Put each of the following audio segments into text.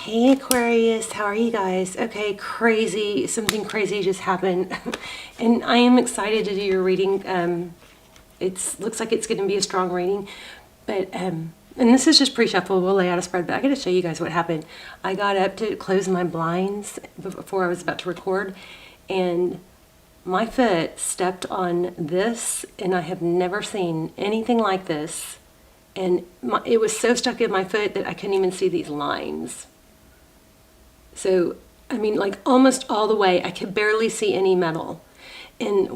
Hey Aquarius, how are you guys? Okay, crazy, something crazy just happened. And I am excited to do your reading. Looks like it's going to be a strong reading. But, and this is just pre-shuffle, we'll lay out a spread, but I got to show you guys what happened. I got up to close my blinds before I was about to record, and my foot stepped on this, and I have never seen anything like this. And it was so stuck in my foot that I couldn't even see these lines. So, I mean, like almost all the way, I could barely see any metal. And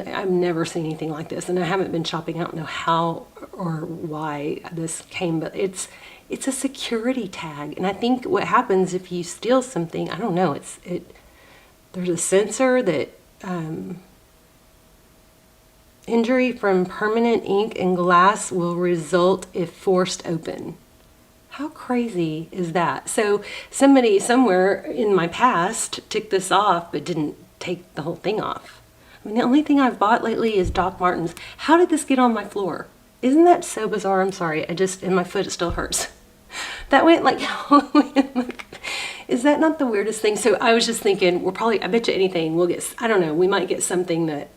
I've never seen anything like this, and I haven't been shopping. I don't know how or why this came, but it's a security tag. And I think what happens if you steal something, I don't know, there's a sensor that, injury from permanent ink and glass will result if forced open. How crazy is that? So somebody somewhere in my past took this off but didn't take the whole thing off. I mean, the only thing I've bought lately is Doc Martens. How did this get on my floor? Isn't that so bizarre? I'm sorry. In my foot, it still hurts. That went like, is that not the weirdest thing? So I was just thinking, I bet you anything, we'll get, I don't know, we might get something that,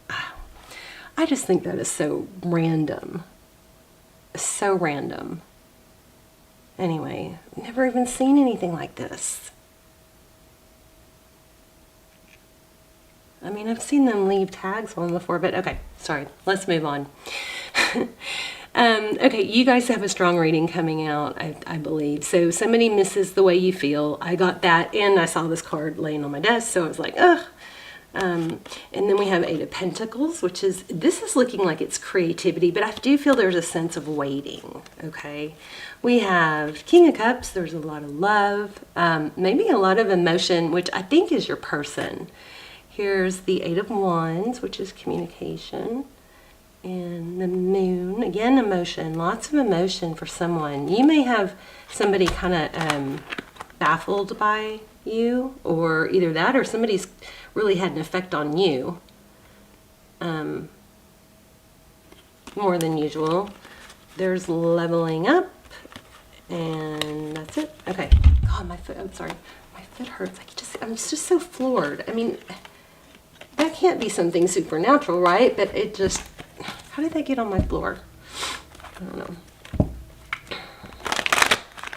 I just think that is so random. So random. Anyway, never even seen anything like this. I mean, I've seen them leave tags on before, but okay, sorry, let's move on. Okay, you guys have a strong reading coming out, I believe. So somebody misses the way you feel. I got that, and I saw this card laying on my desk, so I was like, ugh. And then we have Eight of Pentacles, this is looking like it's creativity, but I do feel there's a sense of waiting, okay? We have King of Cups, there's a lot of love, maybe a lot of emotion, which I think is your person. Here's the Eight of Wands, which is communication, and the Moon, again, emotion, lots of emotion for someone. You may have somebody kind of baffled by you, or either that or somebody's really had an effect on you more than usual. There's leveling up, and that's it. Okay. God, my foot, I'm sorry. My foot hurts. I'm just so floored. I mean, that can't be something supernatural, right? But how did that get on my floor? I don't know.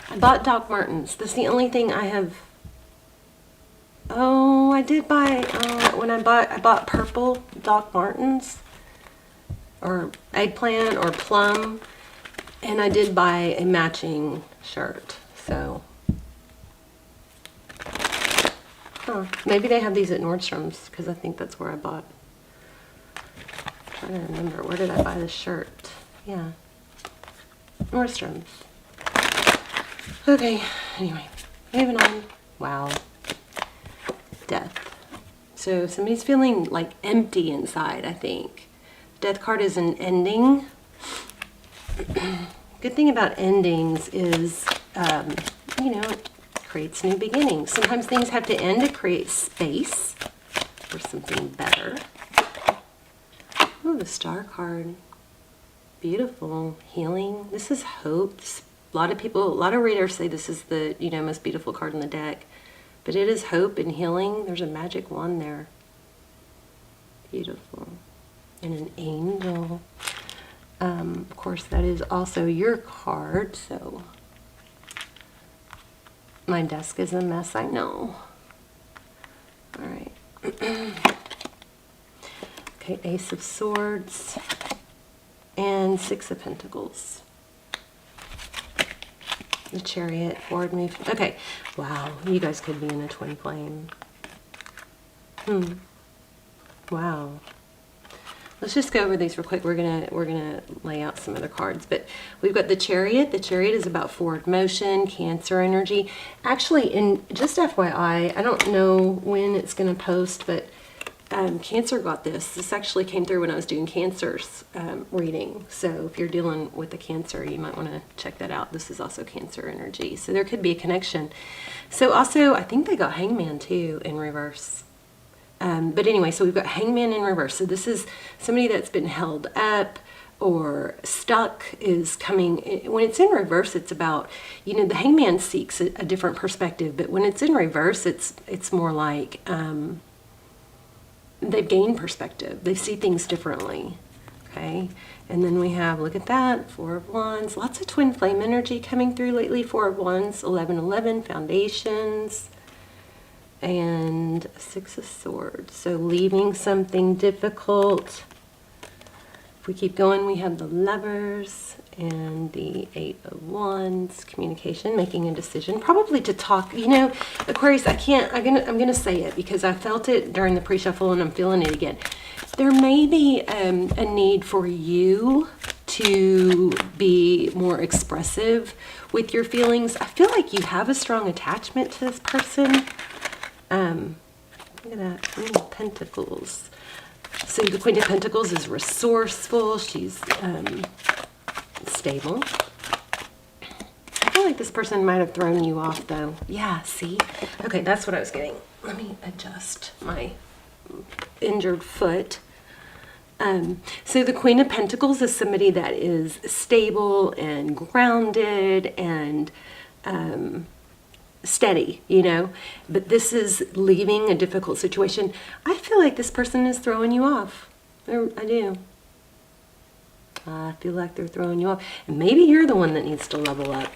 I bought Doc Martens. That's the only thing I have. Oh, I did buy, I bought purple Doc Martens, or eggplant, or plum, and I did buy a matching shirt, so. Maybe they have these at Nordstrom's, because I think that's where I bought. I'm trying to remember, where did I buy this shirt? Yeah, Nordstrom's. Okay, anyway, moving on. Wow. Death. So somebody's feeling like empty inside, I think. Death card is an ending. Good thing about endings is, it creates new beginnings. Sometimes things have to end to create space for something better. Oh, the Star card. Beautiful. Healing. This is hope. A lot of readers say this is the, most beautiful card in the deck. But it is hope and healing. There's a magic wand there. Beautiful. And an angel. Of course, that is also your card, so. My desk is a mess, I know. All right. Okay, Ace of Swords. And Six of Pentacles. The Chariot, forward move. Okay, wow, you guys could be in a twin flame. Wow. Let's just go over these real quick. We're gonna lay out some other cards, but we've got the Chariot. The Chariot is about forward motion, Cancer energy. Actually, in just FYI, I don't know when it's gonna post, but Cancer got this. This actually came through when I was doing Cancer's reading. So if you're dealing with the Cancer, you might want to check that out. This is also Cancer energy. So there could be a connection. So also, I think they got Hangman too in reverse. But anyway, so we've got Hangman in reverse. So this is somebody that's been held up, or stuck is coming. When it's in reverse, it's about, you know, the hangman seeks a different perspective, but when it's in reverse, it's more like they've gained perspective. They see things differently. Okay, and then we have, look at that, Four of Wands. Lots of twin flame energy coming through lately. Four of Wands, 1111, foundations, and Six of Swords. So leaving something difficult. If we keep going, we have the Lovers and the Eight of Wands, communication, making a decision, probably to talk. You know, Aquarius, I'm gonna say it because I felt it during the pre-shuffle and I'm feeling it again. There may be a need for you to be more expressive with your feelings. I feel like you have a strong attachment to this person. Look at that, Queen of Pentacles. So the Queen of Pentacles is resourceful. She's stable. I feel like this person might have thrown you off, though. Yeah, see? Okay, that's what I was getting. Let me adjust my injured foot. So the Queen of Pentacles is somebody that is stable and grounded and steady, you know, but this is leaving a difficult situation. I feel like this person is throwing you off. I do. I feel like they're throwing you off. And maybe you're the one that needs to level up.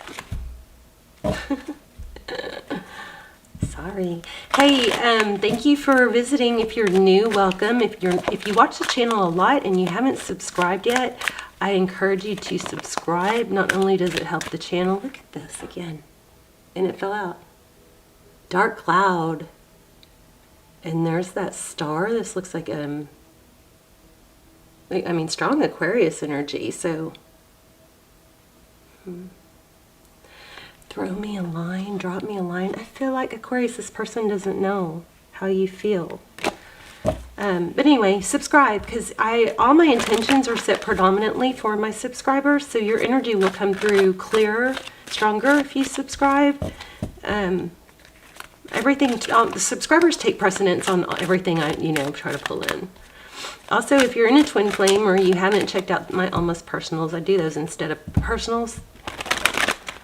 Sorry. Hey, thank you for visiting. If you're new, welcome. If you watch the channel a lot and you haven't subscribed yet, I encourage you to subscribe. Not only does it help the channel, look at this again. And it fell out. Dark cloud. And there's that star. This looks like I mean, strong Aquarius energy. So throw me a line, drop me a line. I feel like, Aquarius, this person doesn't know how you feel. But anyway, subscribe, because all my intentions are set predominantly for my subscribers, so your energy will come through clearer, stronger if you subscribe. The subscribers take precedence on everything I, try to pull in. Also, if you're in a twin flame or you haven't checked out my almost personals, I do those instead of personals.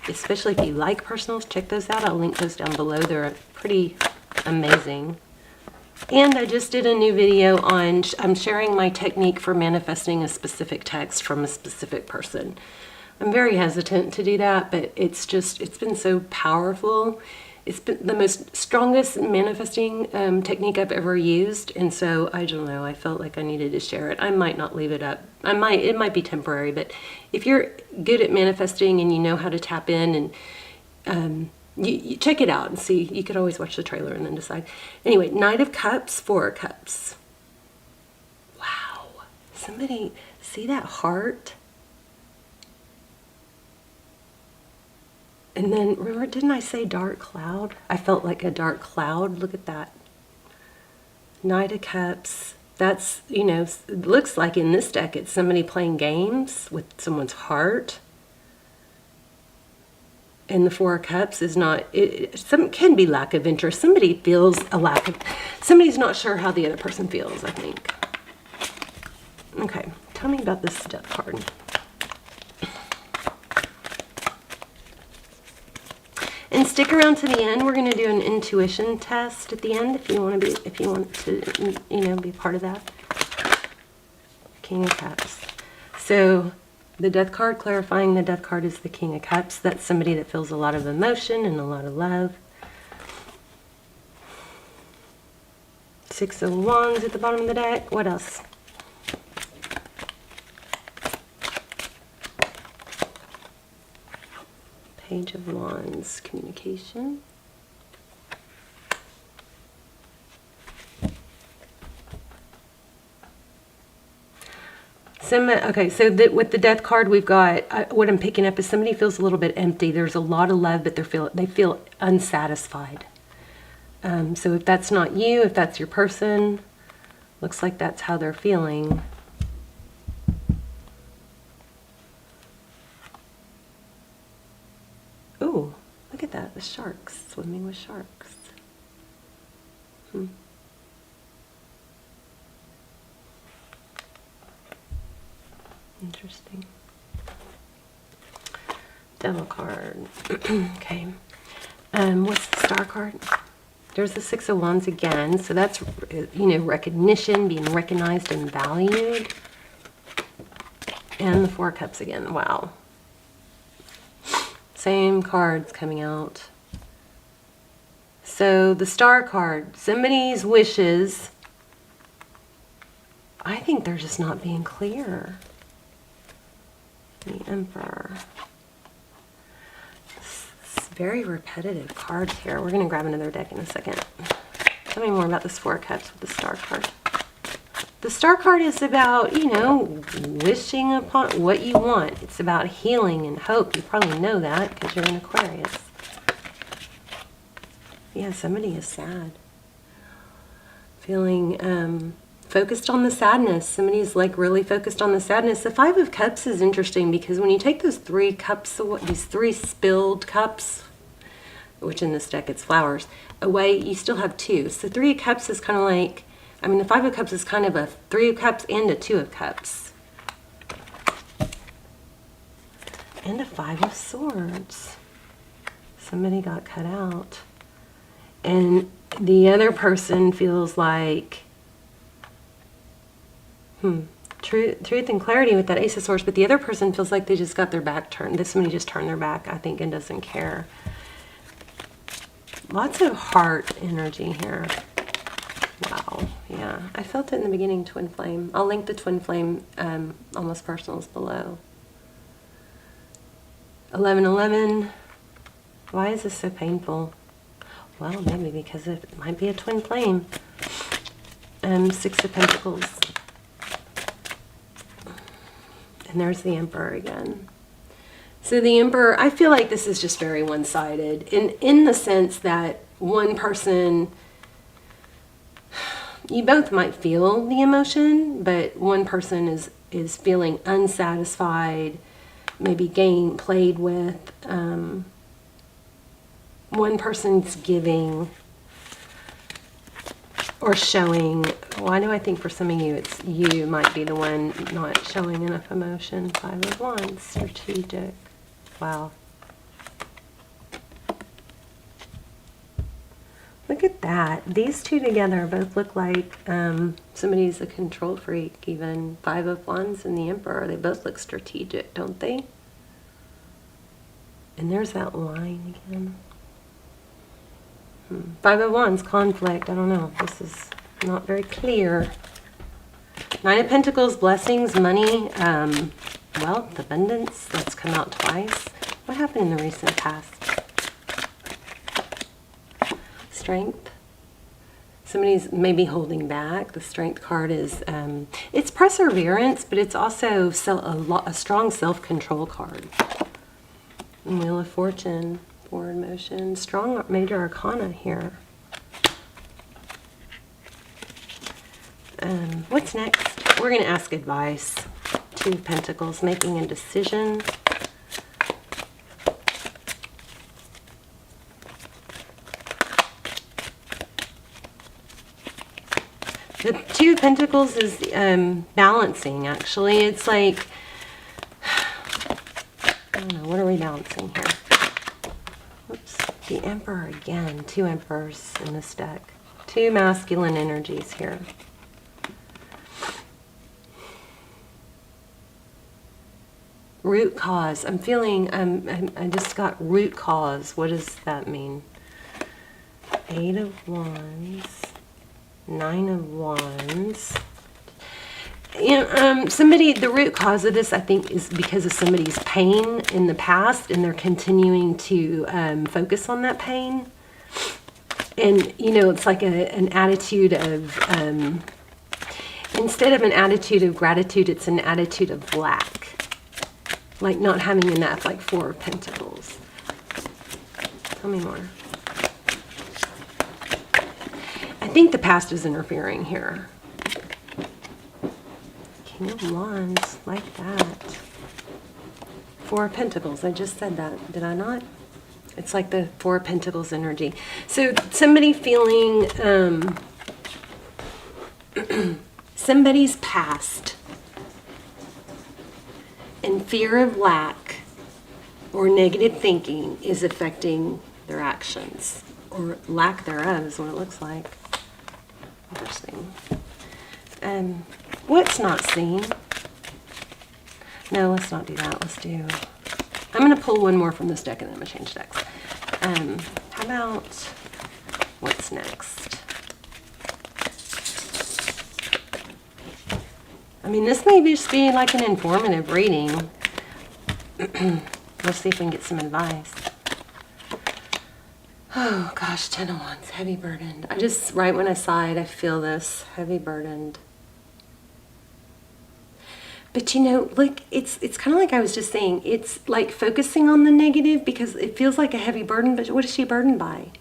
Especially if you like personals, check those out. I'll link those down below. They're pretty amazing. And I just did a new video on, I'm sharing my technique for manifesting a specific text from a specific person. I'm very hesitant to do that, but it's been so powerful. It's been the most strongest manifesting technique I've ever used. And so, I don't know, I felt like I needed to share it. I might not leave it up. It might be temporary, but if you're good at manifesting and you know how to tap in and you check it out and see. You could always watch the trailer and then decide. Anyway, Knight of Cups, Four of Cups. Wow. Somebody, see that heart? And then, remember, didn't I say dark cloud? I felt like a dark cloud. Look at that. Knight of Cups. That's, it looks like in this deck it's somebody playing games with someone's heart. And the Four of Cups is not, can be lack of interest. Somebody feels somebody's not sure how the other person feels, I think. Okay, tell me about this death card. And stick around to the end. We're going to do an intuition test at the end if you want to be part of that. King of Cups. So the death card, clarifying the death card, is the King of Cups. That's somebody that feels a lot of emotion and a lot of love. Six of Wands at the bottom of the deck. What else? Page of Wands, communication. Okay, so with the death card, we've got, what I'm picking up is somebody feels a little bit empty. There's a lot of love, but they feel unsatisfied. So if that's not you, if that's your person, looks like that's how they're feeling. Ooh, look at that, the sharks, swimming with sharks. Interesting. Devil card. Okay. What's the star card? There's the Six of Wands again. So that's, you know, recognition, being recognized and valued. And the Four of Cups again. Wow. Same cards coming out. So the Star card, somebody's wishes, I think they're just not being clear. The Emperor. It's very repetitive cards here. We're going to grab another deck in a second. Tell me more about this Four of Cups with the Star card. The Star card is about, you know, wishing upon what you want. It's about healing and hope. You probably know that because you're an Aquarius. Yeah, somebody is sad. Feeling focused on the sadness. Somebody's like really focused on the sadness. The Five of Cups is interesting because when you take those 3 cups, these 3 spilled cups, which in this deck it's flowers, away, you still have 2. So 3 of Cups is kind of like, I mean, the Five of Cups is kind of a 3 of Cups and a 2 of Cups. And a 5 of Swords. Somebody got cut out. And the other person feels like, truth and clarity with that Ace of Swords, but the other person feels like they just got their back turned. This somebody just turned their back, I think, and doesn't care. Lots of heart energy here. Wow, yeah. I felt it in the beginning, Twin Flame. I'll link the Twin Flame Almost Personals below. 1111. Why is this so painful? Well, maybe because it might be a Twin Flame. 6 of Pentacles. And there's the Emperor again. So the Emperor, I feel like this is just very one-sided. In the sense that one person, you both might feel the emotion, but one person is feeling unsatisfied, maybe played with. One person's giving or showing. Why do I think for some of you, it's you might be the one not showing enough emotion? 5 of Wands, strategic. Wow. Look at that. These two together both look like somebody's a control freak, even 5 of Wands and the Emperor. They both look strategic, don't they? And there's that line again. 5 of Wands, conflict. I don't know. This is not very clear. 9 of Pentacles, blessings, money, wealth, abundance. That's come out twice. What happened in the recent past? Strength. Somebody's maybe holding back. The Strength card is, it's perseverance, but it's also a strong self-control card. And Wheel of Fortune, forward motion, strong major arcana here. What's next? We're going to ask advice. 2 of Pentacles, making a decision. The 2 of Pentacles is balancing, actually. It's like, I don't know, what are we balancing here? Oops, the Emperor again. 2 Emperors in this deck. 2 masculine energies here. Root cause. I'm feeling, I just got root cause. What does that mean? 8 of Wands. 9 of Wands. And the root cause of this, I think, is because of somebody's pain in the past, and they're continuing to focus on that pain. And, you know, it's like an attitude of, instead of an attitude of gratitude, it's an attitude of lack. Like not having enough, like 4 of Pentacles. Tell me more. I think the past is interfering here. King of Wands, like that. 4 of Pentacles, I just said that, did I not? It's like the 4 of Pentacles energy. So somebody feeling, somebody's past and fear of lack or negative thinking is affecting their actions, or lack thereof is what it looks like. Interesting. What's not seen? No, let's not do that. Let's do... I'm going to pull one more from this deck and then I'm going to change decks. How about what's next? I mean, this may just be like an informative reading. Let's see if we can get some advice. Oh gosh, 10 of Wands, heavy burdened. I just, right when I sighed, I feel this, heavy burdened. But you know, like, it's kind of like I was just saying, it's like focusing on the negative because it feels like a heavy burden, but what is she burdened by?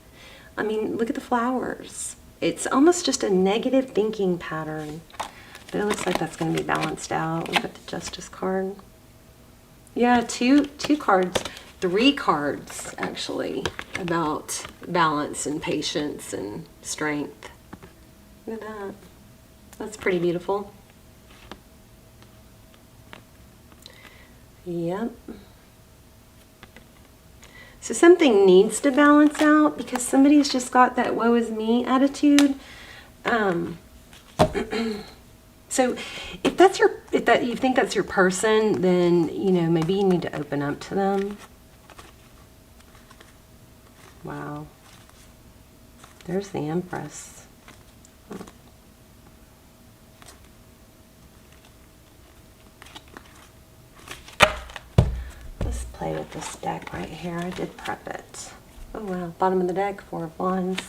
I mean, look at the flowers. It's almost just a negative thinking pattern. But it looks like that's going to be balanced out. Look at the Justice card. Yeah, two cards, 3 cards, actually, about balance and patience and strength. Look at that. That's pretty beautiful. Yep. So something needs to balance out because somebody's just got that woe is me attitude. So if you think that's your person, then, you know, maybe you need to open up to them. Wow. There's the Empress. Let's play with this deck right here. I did prep it. Oh wow, bottom of the deck, 4 of Wands.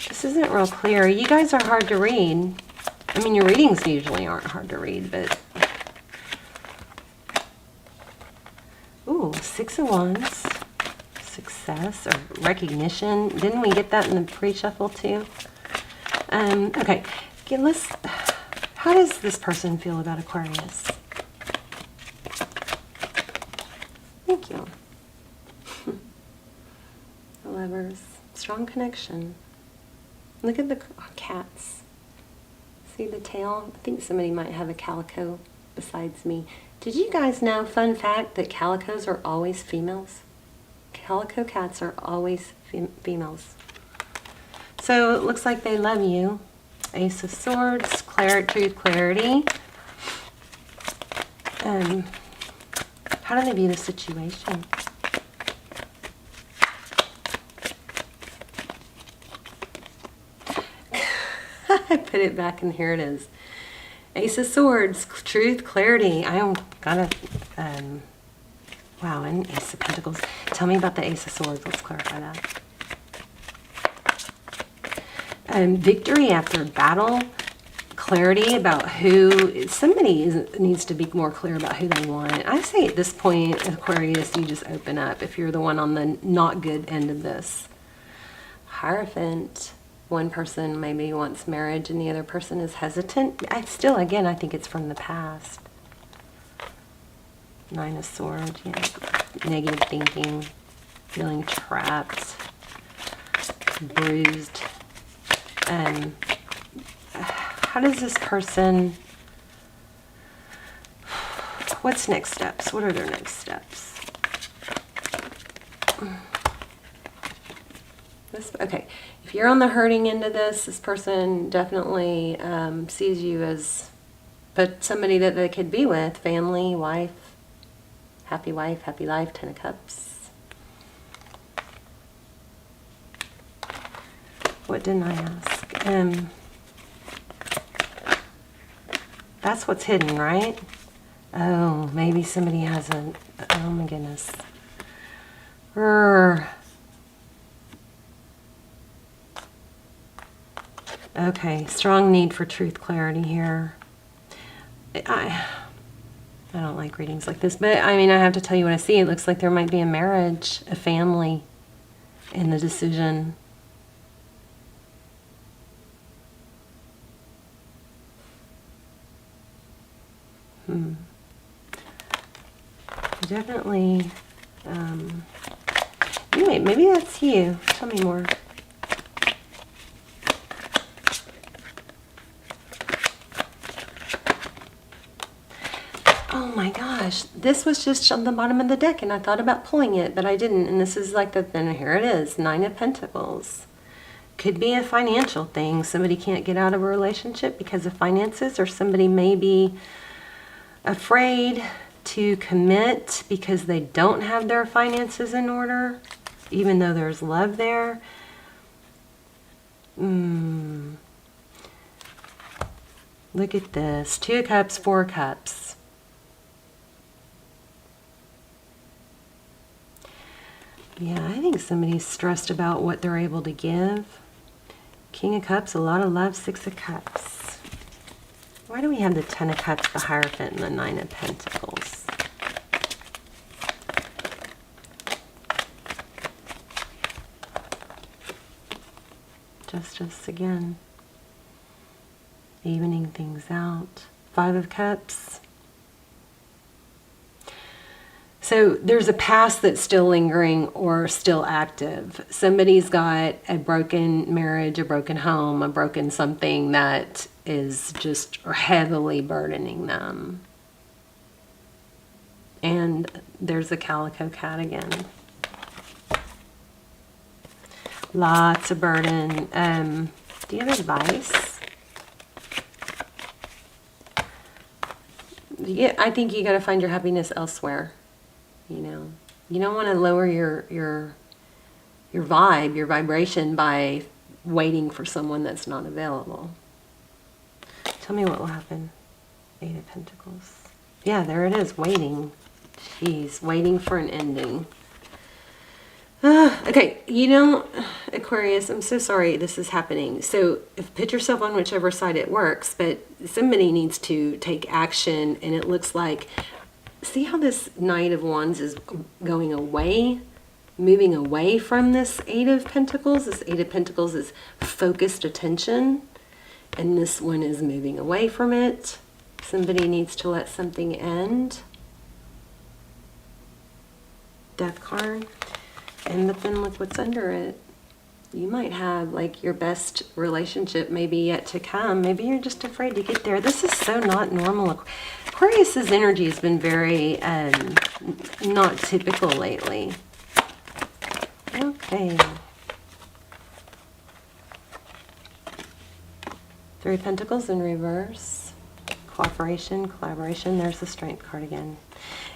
This isn't real clear. You guys are hard to read. I mean, your readings usually aren't hard to read, but... Ooh, 6 of Wands. Success or recognition. Didn't we get that in the pre-shuffle too? Okay, how does this person feel about Aquarius? Thank you. The Lovers. Strong connection. Look at the cats. See the tail? I think somebody might have a calico besides me. Did you guys know, fun fact, that calicos are always females? Calico cats are always females. So it looks like they love you. Ace of Swords, truth, clarity. How do they view the situation? I put it back and here it is. Ace of Swords, truth, clarity. I gotta, wow, and Ace of Pentacles. Tell me about the Ace of Swords. Let's clarify that. Victory after battle, clarity about who, somebody needs to be more clear about who they want. I say at this point, Aquarius, you just open up if you're the one on the not good end of this. Hierophant, one person maybe wants marriage and the other person is hesitant. I think it's from the past. 9 of Swords, yeah. Negative thinking, feeling trapped, bruised. How does this person, what's next steps? What are their next steps? Okay, if you're on the hurting end of this person definitely sees you as somebody that they could be with, family, wife, happy life, 10 of Cups. What didn't I ask? That's what's hidden, right? Oh, maybe somebody has oh my goodness. Okay, strong need for truth, clarity here. I don't like readings like this, but I mean, I have to tell you what I see. It looks like there might be a marriage, a family in the decision. Definitely, maybe that's you. Tell me more. Oh my gosh, this was just on the bottom of the deck and I thought about pulling it, but I didn't. And this is like then here it is, Nine of Pentacles. Could be a financial thing. Somebody can't get out of a relationship because of finances, or somebody may be afraid to commit because they don't have their finances in order, even though there's love there. Look at this. 2 of Cups, 4 of Cups. Yeah, I think somebody's stressed about what they're able to give. King of Cups, a lot of love. 6 of Cups. Why do we have the 10 of Cups, the Hierophant, and the 9 of Pentacles? Justice again. Evening things out. 5 of Cups. So there's a past that's still lingering or still active. Somebody's got a broken marriage, a broken home, a broken something that is just heavily burdening them. And there's a calico cat again. Lots of burden. Do you have advice? Yeah, I think you got to find your happiness elsewhere. You know, you don't want to lower your vibe, your vibration by waiting for someone that's not available. Tell me what will happen. 8 of Pentacles. Yeah, there it is, waiting. Jeez, waiting for an ending. Okay, you know, Aquarius, I'm so sorry this is happening. So put yourself on whichever side it works, but somebody needs to take action, and it looks like, see how this Knight of Wands is going away, moving away from this 8 of Pentacles? This 8 of Pentacles is focused attention, and this one is moving away from it. Somebody needs to let something end. Death card. But then look what's under it. You might have like your best relationship maybe yet to come. Maybe you're just afraid to get there. This is so not normal. Aquarius's energy has been very not typical lately. Okay. 3 of Pentacles in reverse. Cooperation, collaboration. There's the Strength card again.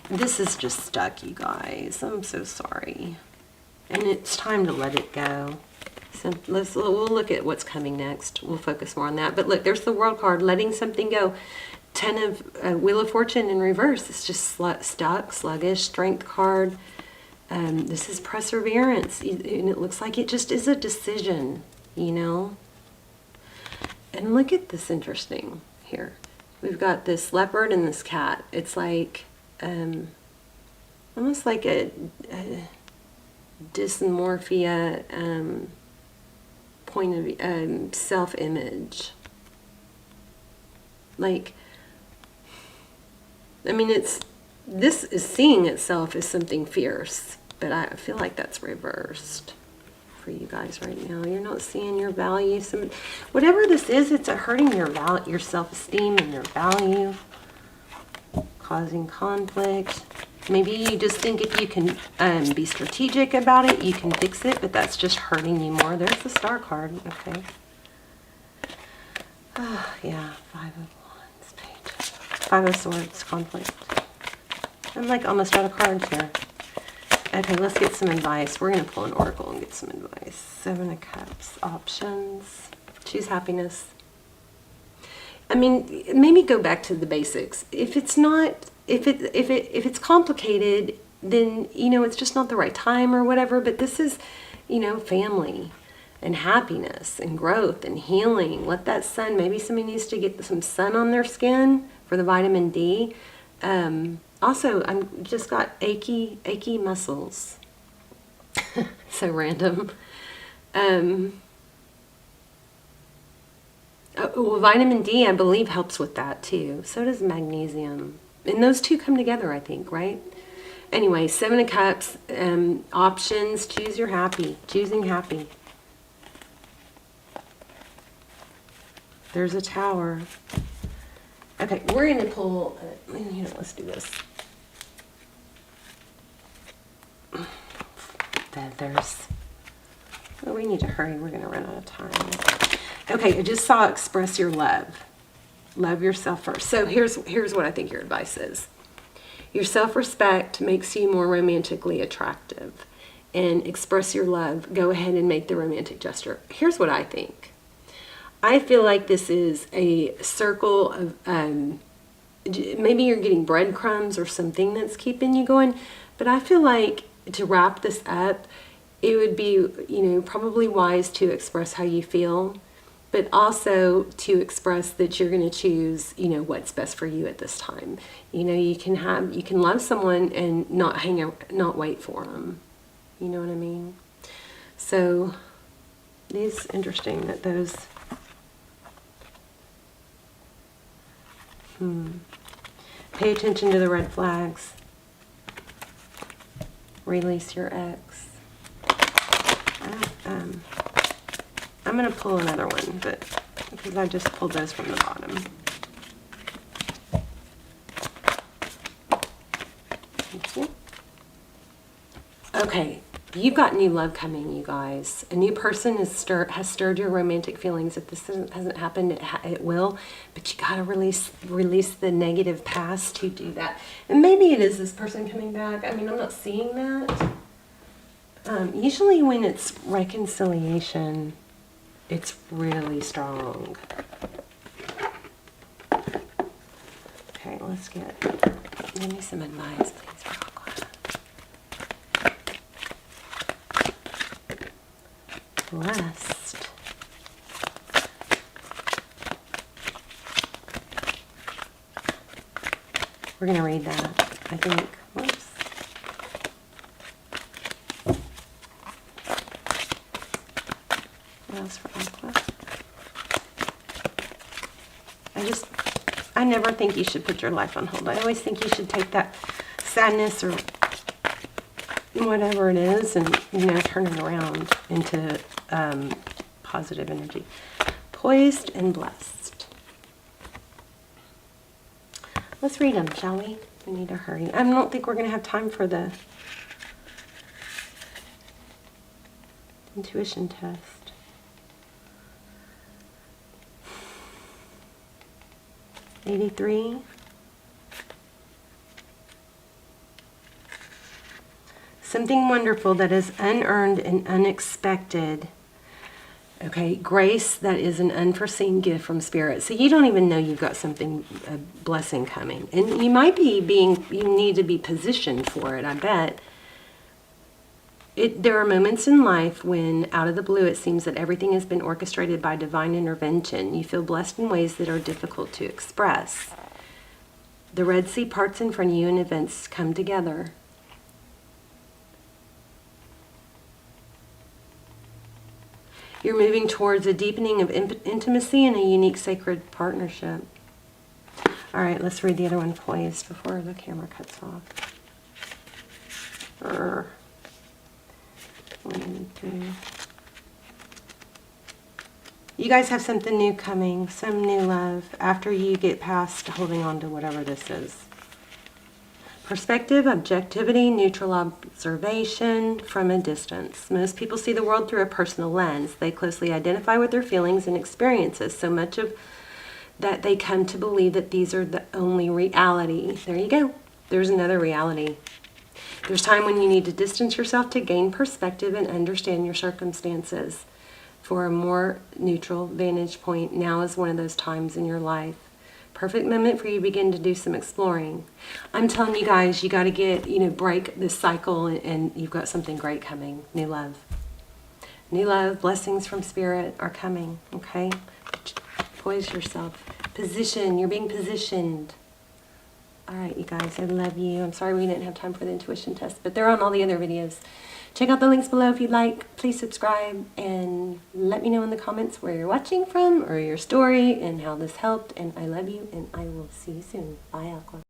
This is just stuck, you guys. I'm so sorry. And it's time to let it go. So we'll look at what's coming next. We'll focus more on that. But look, there's the World card, letting something go. 10 of Wheel of Fortune in reverse. It's just stuck, sluggish. Strength card. This is perseverance. And it looks like it just is a decision, you know. And look at this interesting here. We've got this leopard and this cat. It's like almost like a dysmorphia point of self-image. Like, I mean, this is seeing itself as something fierce, but I feel like that's reversed for you guys right now. You're not seeing your value. Whatever this is, it's hurting your self-esteem and your value, causing conflict. Maybe you just think if you can be strategic about it, you can fix it, but that's just hurting you more. There's the Star card. Okay. Oh, yeah. 5 of Wands, Page. 5 of Swords, conflict. I'm like almost out of cards here. Okay, let's get some advice. We're going to pull an oracle and get some advice. 7 of Cups, options. Choose happiness. I mean, maybe go back to the basics. If it's not, if it's complicated, then, you know, it's just not the right time or whatever. But this is, you know, family and happiness and growth and healing. Let that sun, maybe somebody needs to get some sun on their skin for the vitamin D. Also, I'm just got achy muscles. So random. Well, vitamin D, I believe, helps with that too. So does magnesium. And those two come together, I think, right? Anyway, 7 of Cups, options, choose your happy, choosing happy. There's a Tower. Okay, we're going to pull, let's do this. Feathers. Oh, we need to hurry. We're going to run out of time. Okay, I just saw express your love. Love yourself first. So here's what I think your advice is. Your self-respect makes you more romantically attractive. And express your love. Go ahead and make the romantic gesture. Here's what I think. I feel like this is a circle of, maybe you're getting breadcrumbs or something that's keeping you going. But I feel like to wrap this up, it would be, probably wise to express how you feel, but also to express that you're going to choose, what's best for you at this time. You can love someone and not wait for them. You know what I mean? So, it's interesting that those. Pay attention to the red flags. Release your ex. I'm going to pull another one, but because I just pulled those from the bottom. Thank you. Okay, you've got new love coming, you guys. A new person has stirred your romantic feelings. If this hasn't happened, it will. But you got to release the negative past to do that. And maybe it is this person coming back. I mean, I'm not seeing that. Usually when it's reconciliation, it's really strong. Okay, let's give me some advice, please, for Aqua. Blessed. We're going to read that, I think. Whoops. For Aqua. I never think you should put your life on hold. I always think you should take that sadness or whatever it is and, turn it around into positive energy. Poised and blessed. Let's read them, shall we? We need to hurry. I don't think we're going to have time for the intuition test. '83. Something wonderful that is unearned and unexpected. Okay, grace that is an unforeseen gift from Spirit. So you don't even know you've got something, a blessing coming. And you might be you need to be positioned for it, I bet. There are moments in life when, out of the blue, it seems that everything has been orchestrated by divine intervention. You feel blessed in ways that are difficult to express. The Red Sea parts in front of you and events come together. You're moving towards a deepening of intimacy and a unique sacred partnership. All right, let's read the other one, Poised, before the camera cuts off. 1 and 2. You guys have something new coming, some new love, after you get past holding on to whatever this is. Perspective, objectivity, neutral observation from a distance. Most people see the world through a personal lens. They closely identify with their feelings and experiences, so much of that they come to believe that these are the only reality. There you go. There's another reality. There's time when you need to distance yourself to gain perspective and understand your circumstances. For a more neutral vantage point, now is one of those times in your life. Perfect moment for you to begin to do some exploring. I'm telling you guys, you got to get, break this cycle and you've got something great coming. New love. New love, blessings from Spirit are coming, okay? Poise yourself. Position, you're being positioned. All right, you guys, I love you. I'm sorry we didn't have time for the intuition test, but they're on all the other videos. Check out the links below if you'd like. Please subscribe and let me know in the comments where you're watching from or your story and how this helped. And I love you, and I will see you soon. Bye, Aqua.